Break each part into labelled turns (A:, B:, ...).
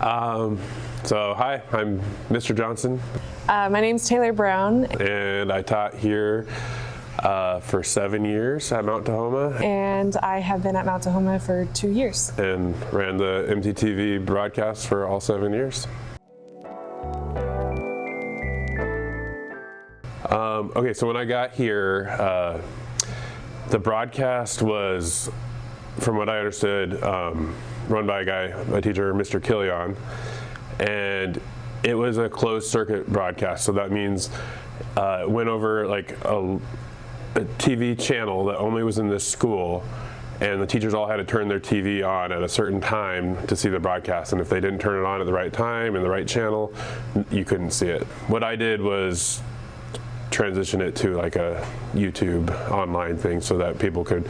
A: Hi, I'm Mr. Johnson.
B: My name's Taylor Brown.
A: And I taught here for 7 years at Mount Tahoma.
B: And I have been at Mount Tahoma for 2 years.
A: And ran the MTTV broadcast for all 7 years. Okay, so when I got here, the broadcast was, from what I understood, run by a teacher, Mr. Killian, and it was a closed circuit broadcast. So that means it went over like a TV channel that only was in this school, and the teachers all had to turn their TV on at a certain time to see the broadcast. And if they didn't turn it on at the right time and the right channel, you couldn't see it. What I did was transition it to like a YouTube online thing so that people could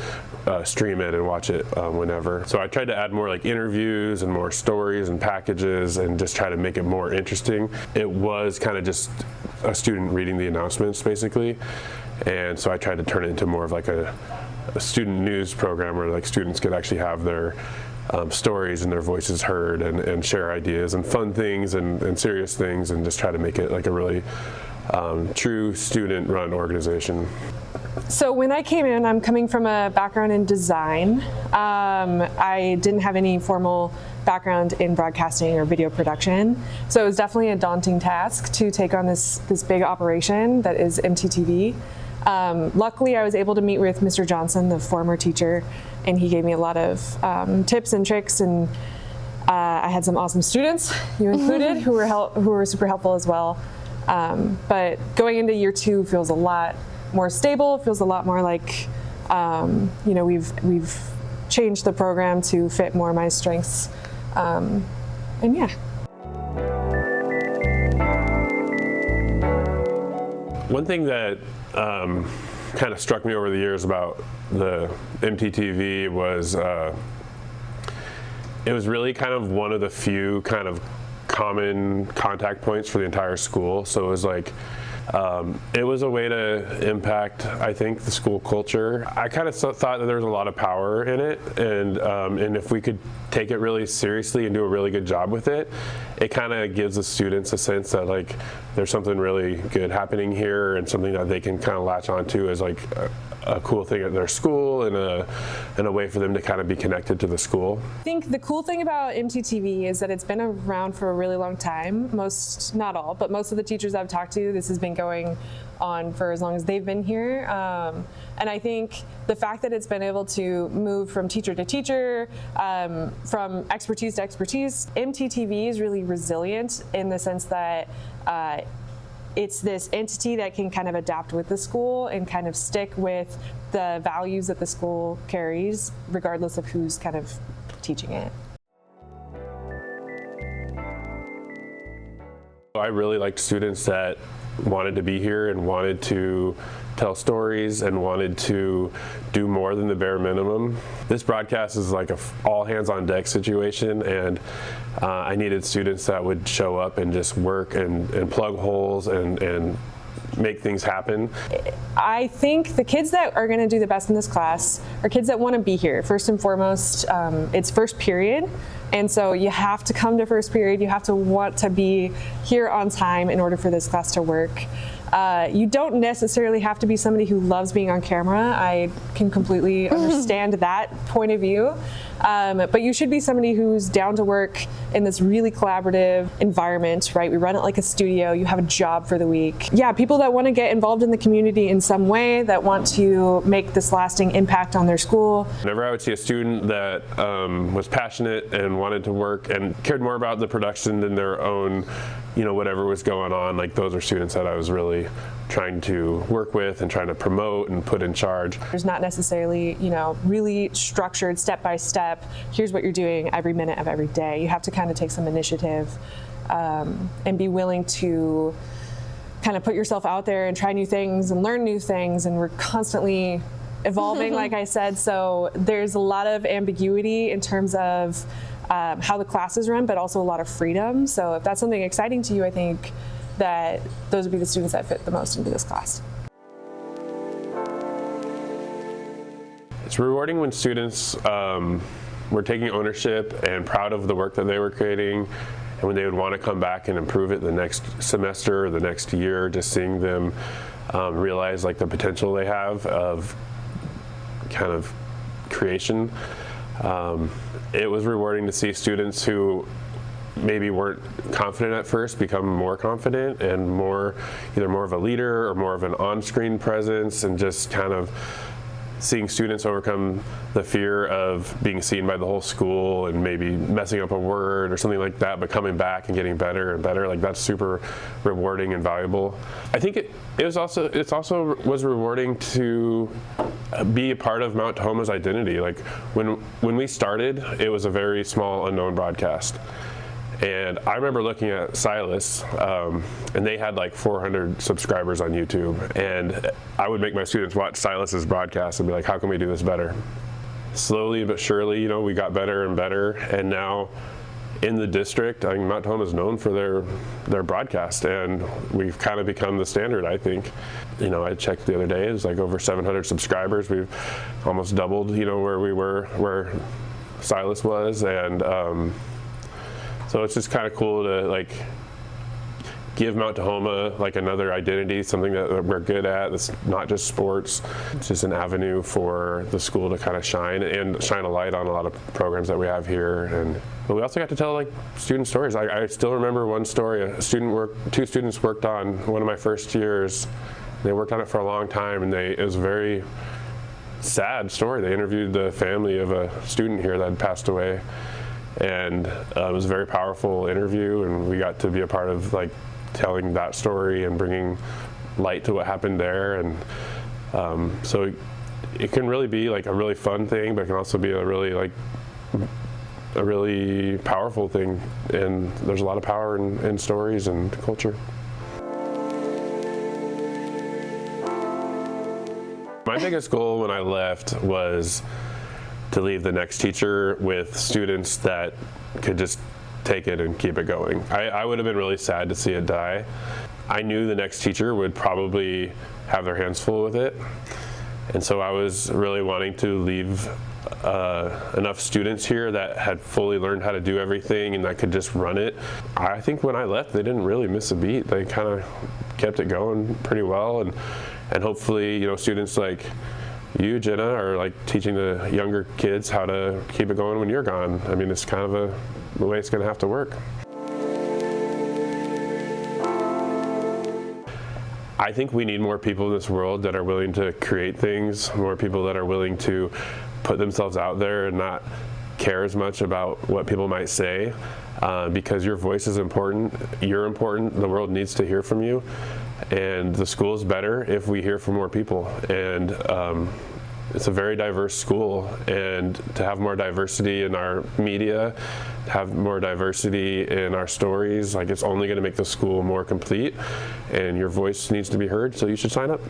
A: stream it and watch it whenever. So I tried to add more like interviews and more stories and packages and just try to make it more interesting. It was kind of just a student reading the announcements basically, and so I tried to turn it into more of like a student news program where like students could actually have their stories and their voices heard and share ideas and fun things and serious things, and just try to make it like a really true student-run organization.
B: So when I came in, I'm coming from a background in design. I didn't have any formal background in broadcasting or video production, so it was definitely a daunting task to take on this big operation that is MTTV. Luckily, I was able to meet with Mr. Johnson, the former teacher, and he gave me a lot of tips and tricks, and I had some awesome students, you included, who were super helpful as well. But going into year 2 feels a lot more stable, feels a lot more like, we've changed the program to fit more of my strengths, and yeah.
A: One thing that kind of struck me over the years about the MTTV was it was really kind of one of the few kind of common contact points for the entire school. So it was like, it was a way to impact, I think, the school culture. I kind of thought that there was a lot of power in it, and if we could take it really seriously and do a really good job with it, it kind of gives the students a sense that like there's something really good happening here and something that they can kind of latch onto as like a cool thing at their school and a way for them to kind of be connected to the school.
B: I think the cool thing about MTTV is that it's been around for a really long time. Most, not all, but most of the teachers I've talked to, this has been going on for as long as they've been here. And I think the fact that it's been able to move from teacher to teacher, from expertise to expertise, MTTV is really resilient in the sense that it's this entity that can kind of adapt with the school and kind of stick with the values that the school carries, regardless of who's kind of teaching it.
A: I really liked students that wanted to be here and wanted to tell stories and wanted to do more than the bare minimum. This broadcast is like a all hands on deck situation, and I needed students that would show up and just work and plug holes and make things happen.
B: I think the kids that are going to do the best in this class are kids that want to be here. First and foremost, it's first period. And so you have to come to first period. You have to want to be here on time in order for this class to work. You don't necessarily have to be somebody who loves being on camera. I can completely understand that point of view. But you should be somebody who's down to work in this really collaborative environment, right? We run it like a studio. You have a job for the week. Yeah, people that want to get involved in the community in some way, that want to make this lasting impact on their school.
A: Whenever I would see a student that was passionate and wanted to work and cared more about the production than their own, whatever was going on, like those are students that I was really trying to work with and trying to promote and put in charge.
B: There's not necessarily, really structured step-by-step, here's what you're doing every minute of every day. You have to kind of take some initiative and be willing to kind of put yourself out there and try new things and learn new things, and we're constantly evolving, like I said, so there's a lot of ambiguity in terms of how the classes run, but also a lot of freedom. So if that's something exciting to you, I think that those would be the students that fit the most into this class.
A: It's rewarding when students were taking ownership and proud of the work that they were creating, and when they would want to come back and improve it the next semester or the next year, just seeing them realize like the potential they have of kind of creation. It was rewarding to see students who maybe weren't confident at first become more confident and either more of a leader or more of an on-screen presence, and just kind of seeing students overcome the fear of being seen by the whole school and maybe messing up a word or something like that, but coming back and getting better and better. Like, that's super rewarding and valuable. I think it also was rewarding to be a part of Mount Tahoma's identity. Like, when we started, it was a very small, unknown broadcast. And I remember looking at Silas, and they had like 400 subscribers on YouTube. And I would make my students watch Silas's broadcast and be like, how can we do this better? Slowly but surely, you know, we got better and better. And now in the district, I mean, Mount Tahoma is known for their broadcast, and we've kind of become the standard, I think. You know, I checked the other day, it was like over 700 subscribers. We've almost doubled, you know, where Silas was. And so it's just kind of cool to like give Mount Tahoma like another identity, something that we're good at. It's not just sports. It's just an avenue for the school to kind of shine a light on a lot of programs that we have here. But we also got to tell like student stories. I still remember one story. Two students worked on one of my first years. They worked on it for a long time, and it was a very sad story. They interviewed the family of a student here that had passed away. And it was a very powerful interview, and we got to be a part of like telling that story and bringing light to what happened there. And so it can really be like a really fun thing, but it can also be a really powerful thing. And there's a lot of power in stories and culture. My biggest goal when I left was to leave the next teacher with students that could just take it and keep it going. I would have been really sad to see it die. I knew the next teacher would probably have their hands full with it. And so I was really wanting to leave enough students here that had fully learned how to do everything and that could just run it. I think when I left, they didn't really miss a beat. They kind of kept it going pretty well. And hopefully, you know, students like you, Jenna, are like teaching the younger kids how to keep it going when you're gone. I mean, it's kind of the way it's going to have to work. I think we need more people in this world that are willing to create things, more people that are willing to put themselves out there and not care as much about what people might say, because your voice is important, you're important, the world needs to hear from you. And the school is better if we hear from more people. And it's a very diverse school, and to have more diversity in our media, have more diversity in our stories, like, it's only going to make the school more complete, and your voice needs to be heard, so you should sign up.